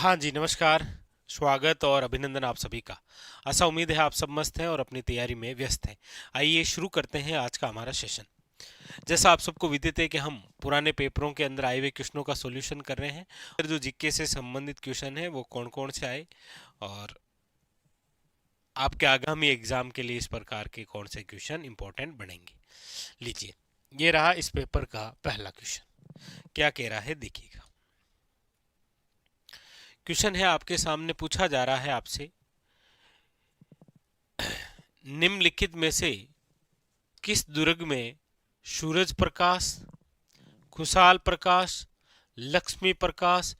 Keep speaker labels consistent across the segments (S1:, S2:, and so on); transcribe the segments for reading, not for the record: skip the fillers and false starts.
S1: हाँ जी, नमस्कार, स्वागत और अभिनंदन आप सभी का। आशा उम्मीद है आप सब मस्त हैं और अपनी तैयारी में व्यस्त हैं। आइए शुरू करते हैं आज का हमारा सेशन। जैसा आप सबको विदित है कि हम पुराने पेपरों के अंदर आए हुए क्वेश्चनों का सॉल्यूशन कर रहे हैं। फिर जो जीके से संबंधित क्वेश्चन है वो कौन कौन से आए और आपके आगामी एग्जाम के लिए इस प्रकार के कौन से क्वेश्चन इंपॉर्टेंट बनेंगे। लीजिए, ये रहा इस पेपर का पहला क्वेश्चन। क्या कह रहा है देखिएगा। क्वेश्चन है आपके सामने, पूछा जा रहा है आपसे, निम्नलिखित में से किस दुर्ग में सूरज प्रकाश, खुशहाल प्रकाश, लक्ष्मी प्रकाश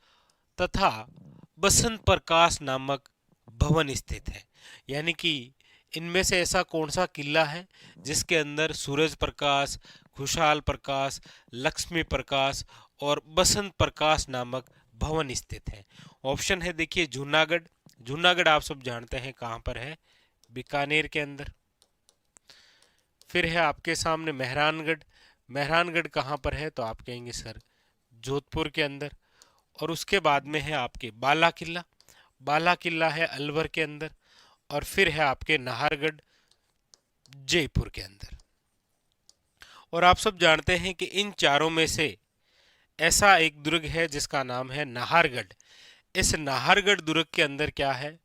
S1: तथा बसंत प्रकाश नामक भवन स्थित है। यानी कि इनमें से ऐसा कौन सा किला है जिसके अंदर सूरज प्रकाश, खुशहाल प्रकाश, लक्ष्मी प्रकाश और बसंत प्रकाश नामक भवन स्थित है। ऑप्शन है देखिए जूनागढ़। जूनागढ़ आप सब जानते हैं कहाँ पर है, बीकानेर के अंदर। फिर है आपके सामने मेहरानगढ़। मेहरानगढ़ कहाँ पर है तो आप कहेंगे सर जोधपुर के अंदर। और उसके बाद में है आपके बाला किला। बाला किला है अलवर के अंदर। और फिर है आपके नाहरगढ़ जयपुर के अंदर। और आप सब जानते हैं कि इन चारों में से ऐसा एक दुर्ग है जिसका नाम है नाहरगढ़। इस नाहरगढ़ दुर्ग के अंदर क्या है,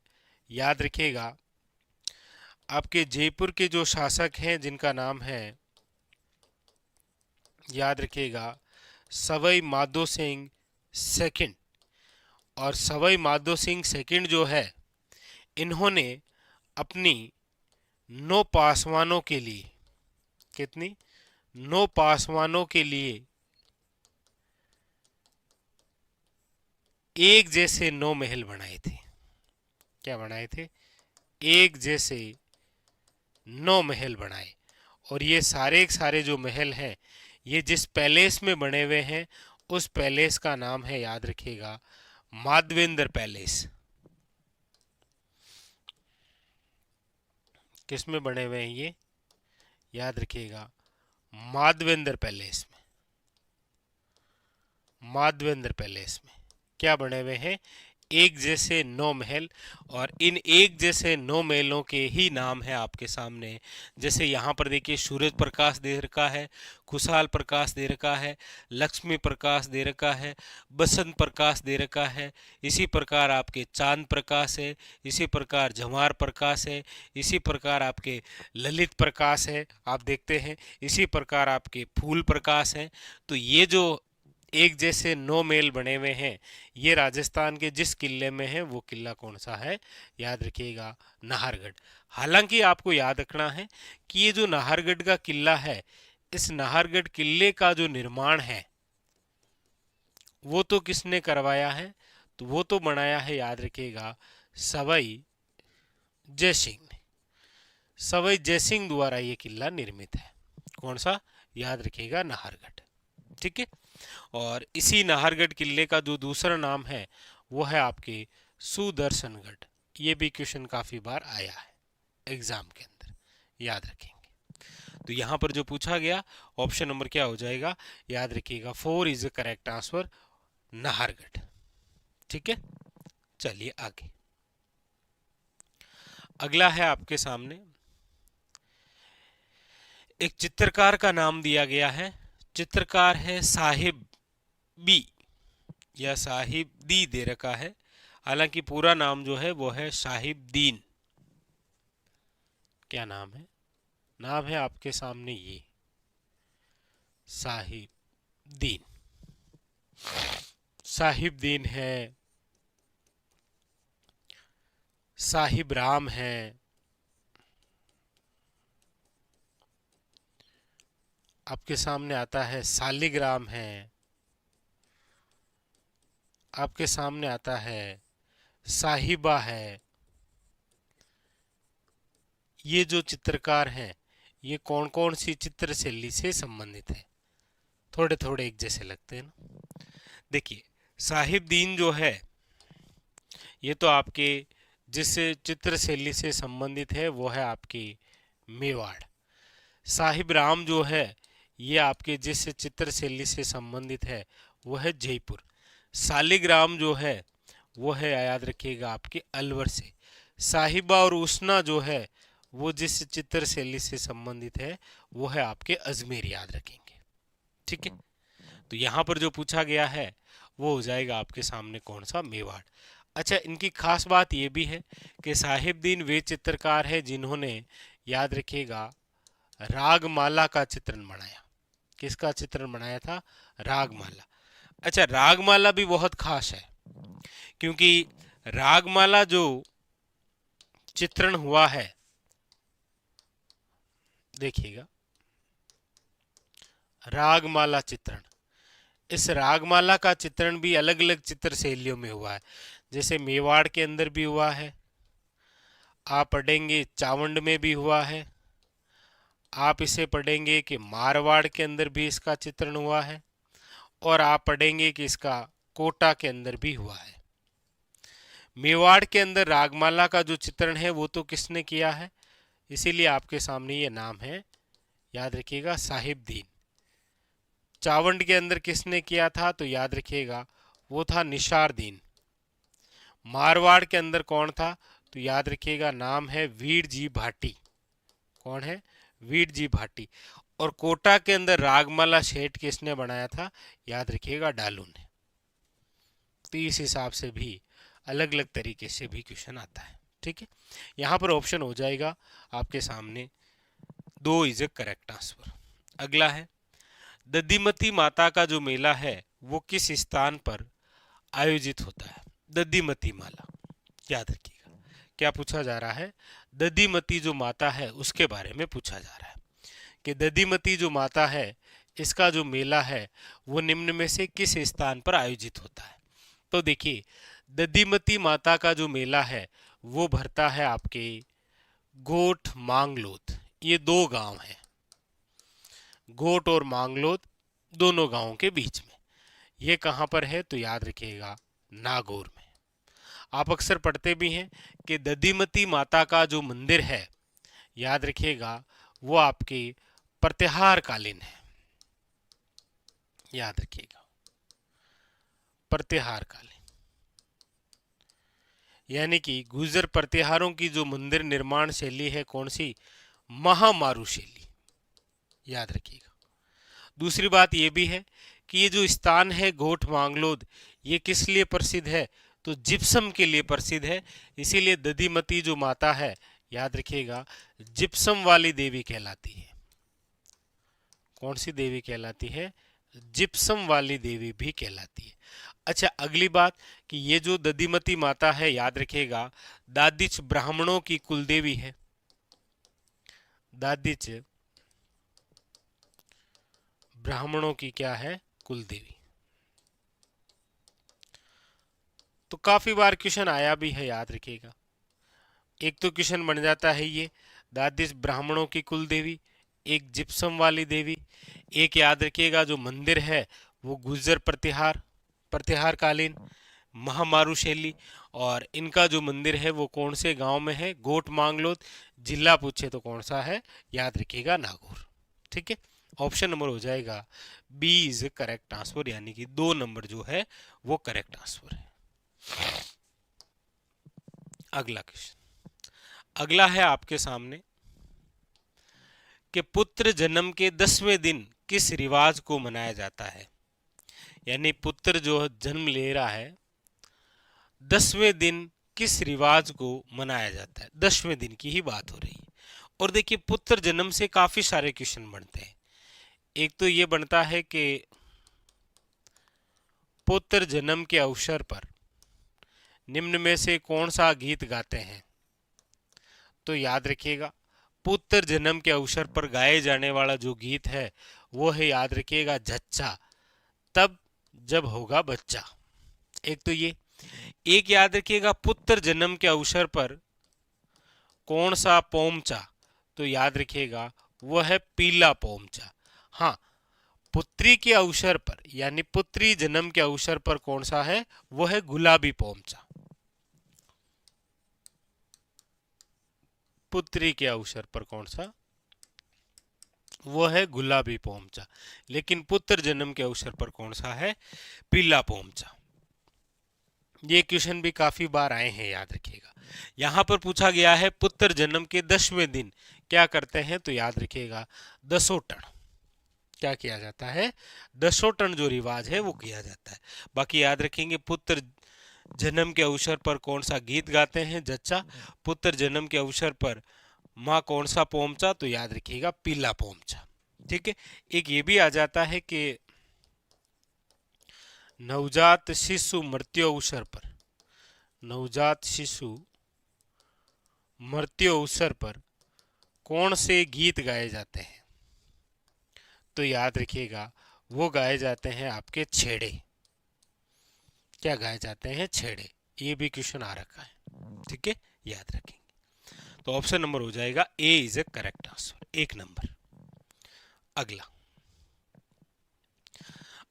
S1: याद रखिएगा, आपके जयपुर के जो शासक हैं जिनका नाम है, याद रखिएगा, सवाई माधो सिंह सेकंड। और सवाई माधो सिंह सेकंड जो है, इन्होंने अपनी 9 पासवानों के लिए, कितनी 9 पासवानों के लिए एक जैसे 9 महल बनाए थे। क्या बनाए थे? एक जैसे 9 महल बनाए। और ये सारे के सारे जो महल हैं, ये जिस पैलेस में बने हुए हैं उस पैलेस का नाम है, याद रखिएगा, माधवेंद्र पैलेस। किस में बने हुए हैं ये, याद रखिएगा, माधवेंद्र पैलेस में। माधवेंद्र पैलेस में क्या बने हुए हैं? एक जैसे 9 महल। और इन एक जैसे 9 महलों के ही नाम है आपके सामने। जैसे यहाँ पर देखिए सूरज प्रकाश दे रखा है, खुशहाल प्रकाश दे रखा है, लक्ष्मी प्रकाश दे रखा है, बसंत प्रकाश दे रखा है। इसी प्रकार आपके चांद प्रकाश है, इसी प्रकार जवाहर प्रकाश है, इसी प्रकार आपके ललित प्रकाश है, आप देखते हैं, इसी प्रकार आपके फूल प्रकाश है। तो ये जो एक जैसे 9 महल बने हुए हैं, ये राजस्थान के जिस किले में है वो किला कौन सा है, याद रखिएगा, नाहरगढ़। हालांकि आपको याद रखना है कि ये जो नाहरगढ़ का किला है, इस नाहरगढ़ किले का जो निर्माण है वो तो किसने करवाया है, तो वो तो बनाया है, याद रखिएगा, सवाई जयसिंह ने। सवाई जयसिंह द्वारा ये किला निर्मित है। कौन सा, याद रखिएगा, नाहरगढ़। ठीक है। और इसी नाहरगढ़ किले का जो दूसरा नाम है वो है आपके सुदर्शनगढ़। ये भी क्वेश्चन काफी बार आया है एग्जाम के अंदर, याद रखेंगे। तो यहां पर जो पूछा गया ऑप्शन नंबर क्या हो जाएगा, याद रखिएगा, 4 is the correct answer, Nahargarh. ठीक है, चलिए आगे। अगला है आपके सामने, एक चित्रकार का नाम दिया गया है। चित्रकार है साहिब बी या साहिब दी दे रखा है। हालांकि पूरा नाम जो है वो है साहिब दीन। क्या नाम है? नाम है आपके सामने ये साहिब दीन। साहिब दीन है, साहिब राम है, आपके सामने आता है सालिग्राम है, आपके सामने आता है साहिबा है। ये जो चित्रकार हैं, ये कौन कौन सी चित्र शैली से संबंधित है? थोड़े थोड़े एक जैसे लगते हैं ना। देखिए, साहिब दीन जो है ये तो आपके जिस चित्र शैली से संबंधित है वो है आपकी मेवाड़। साहिब राम जो है ये आपके जिस चित्र शैली से संबंधित है वो है जयपुर। सालिग्राम जो है वो है याद रखिएगा आपके अलवर से। साहिबा और उष्णा जो है वो जिस चित्र शैली से संबंधित है वो है आपके अजमेर, याद रखेंगे। ठीक है, तो यहाँ पर जो पूछा गया है वो हो जाएगा आपके सामने कौन सा, मेवाड़। अच्छा, इनकी खास बात ये भी है कि साहिबदीन वे चित्रकार है जिन्होंने, याद रखिएगा, रागमाला का चित्रण बनाया। किसका चित्रण बनाया था? रागमाला। अच्छा, रागमाला भी बहुत खास है क्योंकि रागमाला जो चित्रण हुआ है, देखिएगा, रागमाला चित्रण, इस रागमाला का चित्रण भी अलग अलग चित्र शैलियों में हुआ है। जैसे मेवाड़ के अंदर भी हुआ है, आप पढ़ेंगे चावंड में भी हुआ है, आप इसे पढ़ेंगे कि मारवाड़ के अंदर भी इसका चित्रण हुआ है, और आप पढ़ेंगे कि इसका कोटा के अंदर भी हुआ है। मेवाड़ के अंदर रागमाला का जो चित्रण है वो तो किसने किया है, इसीलिए आपके सामने ये नाम है, याद रखिएगा, साहिबदीन। चावंड के अंदर किसने किया था, तो याद रखिएगा वो था निशारदीन। मारवाड़ के अंदर कौन था, तो याद रखिएगा नाम है वीर जी भाटी। कौन है? वीर जी भाटी। और कोटा के अंदर रागमाला शेठ किसने बनाया था, याद रखिएगा डालू ने। तो इस हिसाब से भी अलग अलग तरीके से भी क्वेश्चन आता है। ठीक है, यहाँ पर ऑप्शन हो जाएगा आपके सामने 2 इज ए करेक्ट आंसर। अगला है, दधिमती माता का जो मेला है वो किस स्थान पर आयोजित होता है? दधिमती माला, याद रखिएगा क्या पूछा जा रहा है, दधिमती जो माता है उसके बारे में पूछा जा रहा है कि दधिमती जो माता है इसका जो मेला है वो निम्न में से किस स्थान पर आयोजित होता है? तो देखिए, दधिमती माता का जो मेला है वो भरता है आपके गोठ मांगलोद, ये 2 गांव हैं, गोठ और मांगलोद दोनों गांवों के बीच में। ये कहां पर है, तो याद रखिएगा नागौर में। आप अक्सर पढ़ते भी हैं कि दधिमती माता का जो मंदिर है, याद रखिएगा वो आपके प्रतिहार कालीन है, याद रखिएगा प्रतिहार कालीन, यानी कि गुर्जर प्रतिहारों की जो मंदिर निर्माण शैली है कौन सी, महामारू शैली, याद रखिएगा। दूसरी बात यह भी है कि ये जो स्थान है गोठ मांगलोद, ये किस लिए प्रसिद्ध है, तो जिप्सम के लिए प्रसिद्ध है। इसीलिए दधिमती जो माता है, याद रखिएगा, जिप्सम वाली देवी कहलाती है। कौन सी देवी कहलाती है? जिप्सम वाली देवी भी कहलाती है। अच्छा, अगली बात कि ये जो दधिमती माता है, याद रखिएगा, दादिच ब्राह्मणों की कुलदेवी है। दादिच ब्राह्मणों की क्या है? कुलदेवी। तो काफी बार क्वेश्चन आया भी है, याद रखिएगा। एक तो क्वेश्चन बन जाता है ये दादिश ब्राह्मणों की कुलदेवी, एक जिप्सम वाली देवी, एक याद रखिएगा जो मंदिर है वो गुर्जर प्रतिहार कालीन महामारू शैली, और इनका जो मंदिर है वो कौन से गांव में है? गोठ मांगलोद। जिला पूछे तो कौन सा है? याद रखिएगा नागौर। ठीक है, ऑप्शन नंबर हो जाएगा बी इज करेक्ट आंसर, यानी कि 2 नंबर जो है वो करेक्ट आंसर है। अगला क्वेश्चन, अगला है आपके सामने कि पुत्र जन्म के 10वें दिन किस रिवाज को मनाया जाता है? यानी पुत्र जो जन्म ले रहा है 10वें दिन किस रिवाज को मनाया जाता है? 10वें दिन की ही बात हो रही है। और देखिए, पुत्र जन्म से काफी सारे क्वेश्चन बनते हैं। एक तो ये बनता है कि पुत्र जन्म के अवसर पर निम्न में से कौन सा गीत गाते हैं? तो याद रखिएगा, पुत्र जन्म के अवसर पर गाए जाने वाला जो गीत है वो है, याद रखिएगा, झच्चा तब जब होगा बच्चा। एक तो ये, एक याद रखिएगा पुत्र जन्म के अवसर पर कौन सा पोमचा, तो याद रखिएगा वह है पीला पोमचा। हाँ, पुत्री के अवसर पर यानी पुत्री जन्म के अवसर पर कौन सा है? वो है गुलाबी पोमचा। पुत्री के अवसर पर कौन सा? वो है गुलाबी पोमचा। लेकिन पुत्र जन्म के अवसर पर कौन सा है? पीला पोमचा। ये क्वेश्चन भी काफी बार आए हैं, याद रखिएगा। यहाँ पर पूछा गया है पुत्र जन्म के 10वें दिन क्या करते हैं, तो याद रखिएगा दसोटन। क्या किया जाता है? दसोटन जो रिवाज है वो किया जाता है। बाकी याद रखेंगे पुत्र जन्म के अवसर पर कौन सा गीत गाते हैं, जच्चा। पुत्र जन्म के अवसर पर माँ कौन सा पोमचा, तो याद रखिएगा पीला पोमचा। ठीक है। एक ये भी आ जाता है कि नवजात शिशु मृत्यु अवसर पर, नवजात शिशु मृत्यु अवसर पर कौन से गीत गाए जाते हैं, तो याद रखिएगा वो गाए जाते हैं आपके छेड़े। क्या गाए जाते हैं? छेड़े। ये भी क्वेश्चन आ रखा है, ठीक है, याद रखेंगे। तो ऑप्शन नंबर हो जाएगा A is A correct answer, 1 number. अगला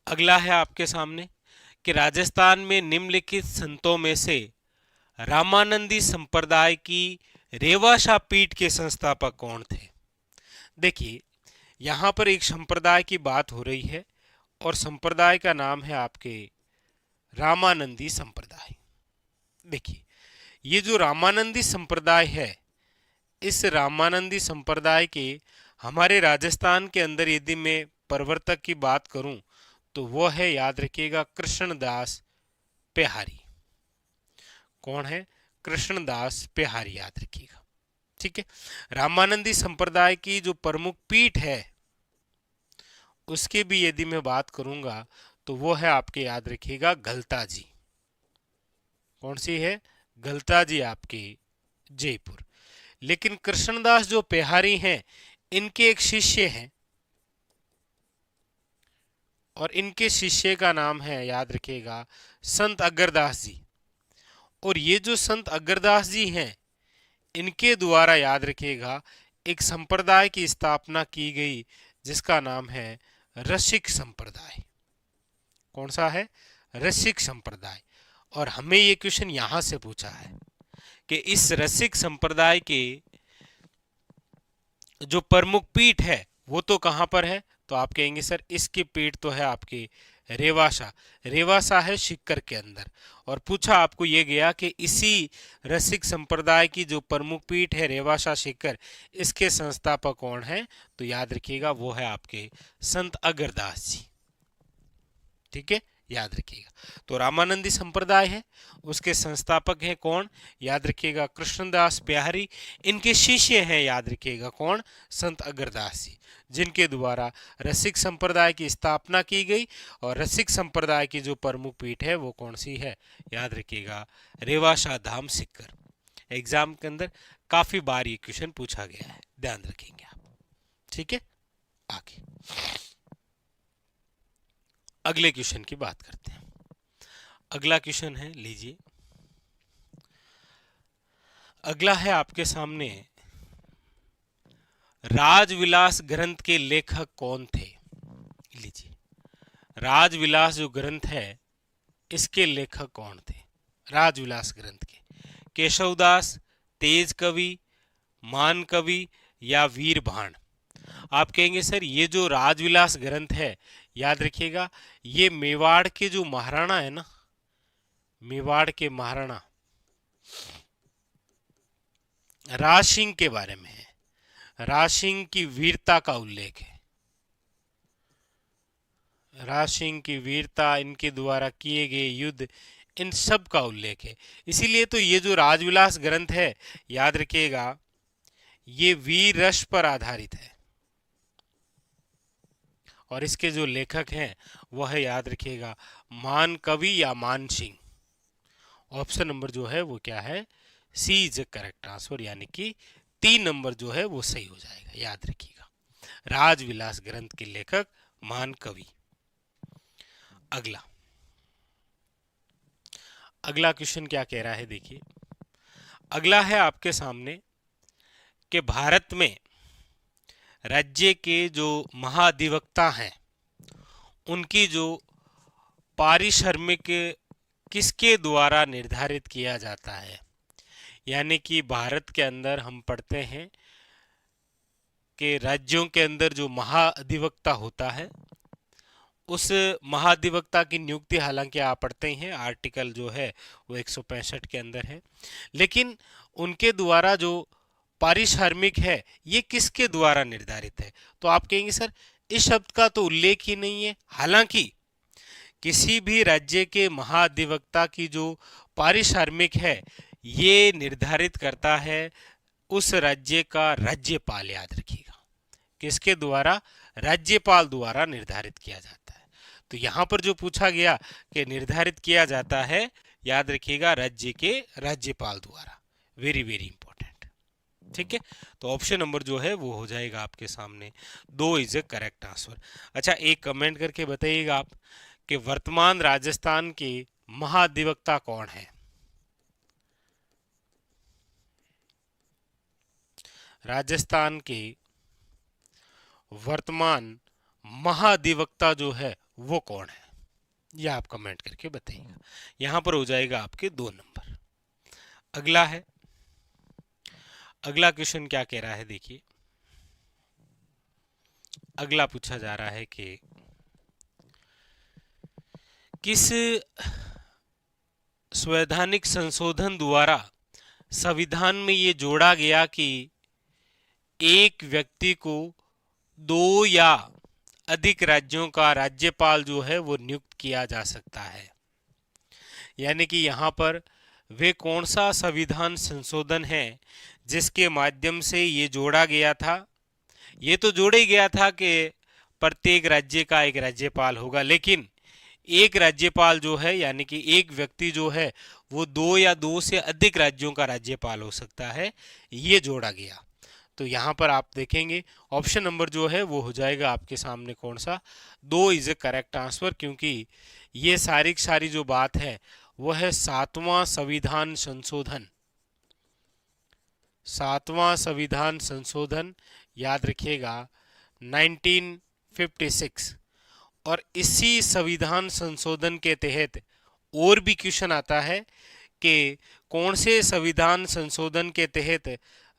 S1: अगला है आपके सामने कि राजस्थान में निम्नलिखित संतों में से रामानंदी संप्रदाय की रेवाशा पीठ के संस्थापक कौन थे। देखिए यहां पर एक संप्रदाय की बात हो रही है और संप्रदाय का नाम है आपके रामानंदी संप्रदाय। देखिए ये जो रामानंदी संप्रदाय है, इस रामानंदी संप्रदाय के हमारे राजस्थान के अंदर यदि मैं प्रवर्तक की बात करूं तो वो है, याद रखिएगा, कृष्णदास पेहारी। कौन है? कृष्णदास पेहारी, याद रखिएगा। ठीक है। रामानंदी संप्रदाय की जो प्रमुख पीठ है उसके भी यदि मैं बात करूंगा तो वो है आपके, याद रखिएगा, गलता जी। कौन सी है? गलता जी आपके जयपुर। लेकिन कृष्णदास जो पेहारी हैं इनके एक शिष्य हैं और इनके शिष्य का नाम है, याद रखिएगा, संत अग्रदास जी। और ये जो संत अग्रदास जी हैं इनके द्वारा, याद रखिएगा, एक संप्रदाय की स्थापना की गई जिसका नाम है रसिक संप्रदाय। कौन सा है? रसिक संप्रदाय। और हमें ये क्वेश्चन यहां से पूछा है कि इस रसिक संप्रदाय के जो प्रमुख पीठ है वो तो कहां पर है, तो आप कहेंगे सर इसकी पीठ तो है आपके रेवासा। रेवासा है सीकर के अंदर। और पूछा आपको ये गया कि इसी रसिक संप्रदाय की जो प्रमुख पीठ है रेवासा सीकर, इसके संस्थापक कौन है, तो याद रखिएगा वो है आपके संत अग्रदास जी। ठीक है, याद रखिएगा। तो रामानंदी संप्रदाय है, उसके संस्थापक हैं कौन, याद रखिएगा, कृष्णदास प्यारी। इनके शिष्य हैं, याद रखिएगा, कौन, संत अग्रदास जी, जिनके द्वारा रसिक संप्रदाय की स्थापना की गई। और रसिक संप्रदाय की जो प्रमुख पीठ है वो कौन सी है, याद रखिएगा, रेवाशा धाम सीकर। एग्जाम के अंदर काफी बार ये क्वेश्चन पूछा गया है, ध्यान रखेंगे आप। ठीक है, आगे अगले क्वेश्चन की बात करते हैं। अगला क्वेश्चन है, लीजिए, अगला है आपके सामने, राजविलास ग्रंथ के लेखक कौन थे। लीजिए, राजविलास जो ग्रंथ है इसके लेखक कौन थे। राजविलास ग्रंथ के केशवदास, तेज कवि, मान कवि या वीर भाण। आप कहेंगे सर ये जो राजविलास ग्रंथ है, याद रखिएगा, ये मेवाड़ के जो महाराणा है ना, मेवाड़ के महाराणा राज सिंह के बारे में है। राज सिंह की वीरता का उल्लेख है। राज सिंह की वीरता, इनके द्वारा किए गए युद्ध, इन सब का उल्लेख है। इसीलिए तो ये जो राजविलास ग्रंथ है, याद रखिएगा, ये वीर रस पर आधारित है। और इसके जो लेखक हैं वह है, याद रखिएगा, मान कवि या मान सिंह। ऑप्शन नंबर जो है वो क्या है, सी इज करेक्ट आंसर, यानी कि 3 नंबर जो है वो सही हो जाएगा, याद रखिएगा, राजविलास ग्रंथ के लेखक मान कवि। अगला अगला क्वेश्चन क्या कह रहा है, देखिए, अगला है आपके सामने कि भारत में राज्य के जो महाधिवक्ता हैं उनकी जो पारिश्रमिक किसके द्वारा निर्धारित किया जाता है। यानी कि भारत के अंदर हम पढ़ते हैं कि राज्यों के अंदर जो महाधिवक्ता होता है उस महाधिवक्ता की नियुक्ति हालांकि आप पढ़ते ही हैं, आर्टिकल जो है वो 165 के अंदर है, लेकिन उनके द्वारा जो पारिश्रमिक है ये किसके द्वारा निर्धारित है? तो आप कहेंगे सर इस शब्द का तो उल्लेख ही नहीं है। हालांकि किसी भी राज्य के महाधिवक्ता की जो पारिश्रमिक है ये निर्धारित करता है उस राज्य का राज्यपाल, याद रखिएगा। किसके द्वारा? राज्यपाल द्वारा निर्धारित किया जाता है। तो यहां पर जो पूछा गया कि निर्धारित किया जाता है, याद रखिएगा राज्य के राज्यपाल द्वारा। Very very important. ठीक है, तो ऑप्शन नंबर जो है वो हो जाएगा आपके सामने 2 इज ए करेक्ट आंसर। अच्छा, एक कमेंट करके बताइएगा आप कि वर्तमान राजस्थान के महाधिवक्ता कौन है? राजस्थान के वर्तमान महाधिवक्ता जो है वो कौन है? यह आप कमेंट करके बताइएगा। यहां पर हो जाएगा आपके 2 नंबर। अगला है, अगला क्वेश्चन क्या कह रहा है देखिए। अगला पूछा जा रहा है कि किस संवैधानिक संशोधन द्वारा संविधान में ये जोड़ा गया कि एक व्यक्ति को 2 या अधिक राज्यों का राज्यपाल जो है वो नियुक्त किया जा सकता है? यानी कि यहाँ पर वे कौन सा संविधान संशोधन है जिसके माध्यम से ये जोड़ा गया था? ये तो जोड़ा ही गया था कि प्रत्येक राज्य का एक राज्यपाल होगा, लेकिन एक राज्यपाल जो है यानी कि एक व्यक्ति जो है वो 2 या 2 से अधिक राज्यों का राज्यपाल हो सकता है, ये जोड़ा गया। तो यहाँ पर आप देखेंगे ऑप्शन नंबर जो है वो हो जाएगा आपके सामने कौन सा? 2 इज ए करेक्ट आंसर, क्योंकि ये सारी सारी जो बात है वो है 7वां संविधान संशोधन। 7वां संविधान संशोधन, याद रखिएगा 1956। और इसी संविधान संशोधन के तहत और भी क्वेश्चन आता है कि कौन से संविधान संशोधन के तहत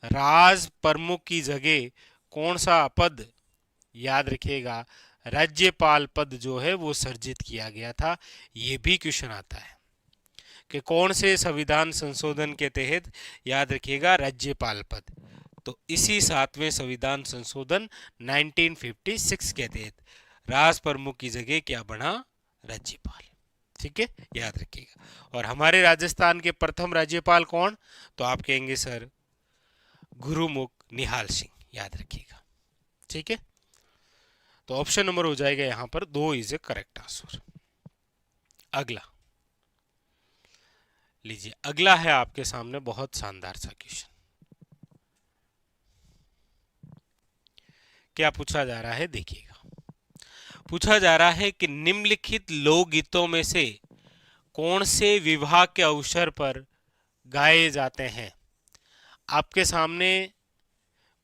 S1: राज प्रमुख की जगह कौन सा पद, याद रखिएगा राज्यपाल पद जो है वो सर्जित किया गया था। ये भी क्वेश्चन आता है कि कौन से संविधान संशोधन के तहत, याद रखिएगा राज्यपाल पद। तो इसी 7वें संविधान संशोधन 1956 के तहत राज प्रमुख की जगह क्या बना? राज्यपाल। ठीक है, याद रखिएगा। और हमारे राजस्थान के प्रथम राज्यपाल कौन? तो आप कहेंगे सर गुरुमुख निहाल सिंह, याद रखिएगा। ठीक है, तो ऑप्शन नंबर हो जाएगा यहां पर 2 इज ए करेक्ट आंसर। अगला लीजिए, अगला है आपके सामने बहुत शानदार सा क्वेश्चन। क्या पूछा जा रहा है देखिएगा। पूछा जा रहा है कि निम्नलिखित लोकगीतों में से कौन से विवाह के अवसर पर गाए जाते हैं? आपके सामने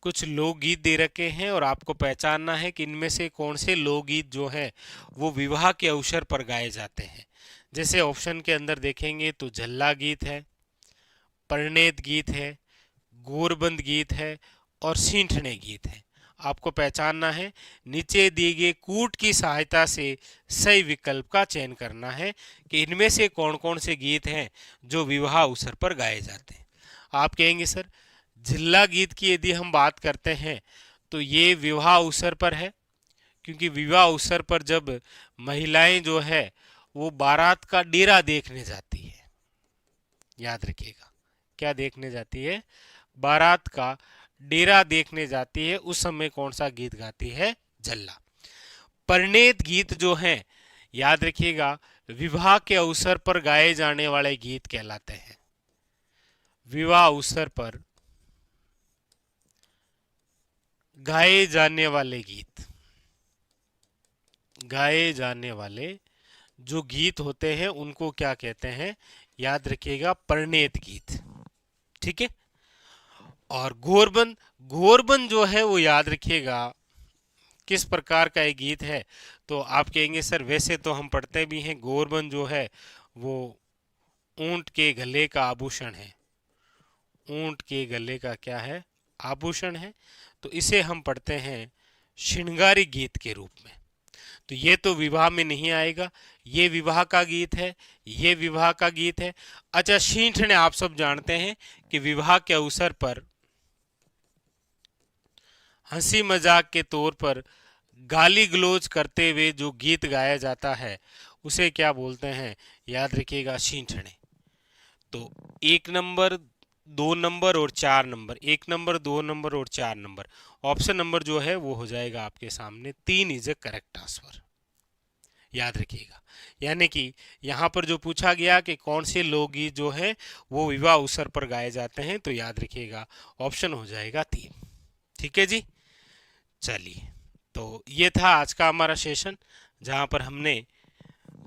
S1: कुछ लोकगीत दे रखे हैं और आपको पहचानना है कि इनमें से कौन से लोकगीत जो हैं वो विवाह के अवसर पर गाए जाते हैं। जैसे ऑप्शन के अंदर देखेंगे तो झल्ला गीत है, परिणेत गीत है, गोरबंद गीत है और सींठने गीत है। आपको पहचानना है, नीचे दिए गए कूट की सहायता से सही विकल्प का चयन करना है कि इनमें से कौन कौन से गीत हैं जो विवाह अवसर पर गाए जाते हैं। आप कहेंगे सर झिल्ला गीत की यदि हम बात करते हैं तो ये विवाह अवसर पर है, क्योंकि विवाह अवसर पर जब महिलाएं जो है वो बारात का डेरा देखने जाती है, याद रखिएगा क्या देखने जाती है? बारात का डेरा देखने जाती है, उस समय कौन सा गीत गाती है? झल्ला। परिणेत गीत जो हैं, याद रखिएगा विवाह के अवसर पर गाए जाने वाले गीत कहलाते हैं। विवाह अवसर पर गाए जाने वाले गीत, गाए जाने वाले जो गीत होते हैं उनको क्या कहते हैं? याद रखिएगा परिणेत गीत। ठीक है, और गोरबंद, गोरबंद जो है वो याद रखिएगा किस प्रकार का एक गीत है? तो आप कहेंगे सर वैसे तो हम पढ़ते भी हैं, गोरबंद जो है वो ऊंट के गले का आभूषण है। ऊंट के गले का क्या है? आभूषण है। तो इसे हम पढ़ते हैं श्रृंगारी गीत के रूप में। तो ये तो विवाह में नहीं आएगा, ये विवाह का गीत है, ये विवाह का गीत है। अच्छा, शींठने आप सब जानते हैं कि विवाह के अवसर पर हंसी मजाक के तौर पर गाली गलौज करते हुए जो गीत गाया जाता है उसे क्या बोलते हैं? याद रखिएगा, शींठने। तो 1 नंबर, 2 नंबर और 4 नंबर, 1 नंबर, 2 नंबर और 4 नंबर, ऑप्शन नंबर जो है वो हो जाएगा आपके सामने 3 इज ए करेक्ट आंसर। याद रखिएगा, यानी कि यहाँ पर जो पूछा गया कि कौन से लोकगीत जो है वो विवाह अवसर पर गाए जाते हैं, तो याद रखिएगा ऑप्शन हो जाएगा 3। ठीक है जी, चलिए। तो ये था आज का हमारा सेशन, जहाँ पर हमने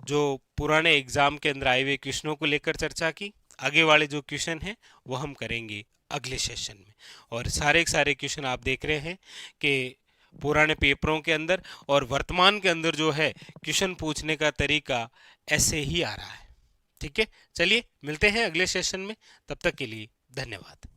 S1: जो पुराने एग्जाम के अंदर आए हुए क्वेश्चनों को लेकर चर्चा की। आगे वाले जो क्वेश्चन हैं वो हम करेंगे अगले सेशन में। और सारे के सारे क्वेश्चन आप देख रहे हैं कि पुराने पेपरों के अंदर और वर्तमान के अंदर जो है क्वेश्चन पूछने का तरीका ऐसे ही आ रहा है। ठीक है, चलिए मिलते हैं अगले सेशन में, तब तक के लिए धन्यवाद।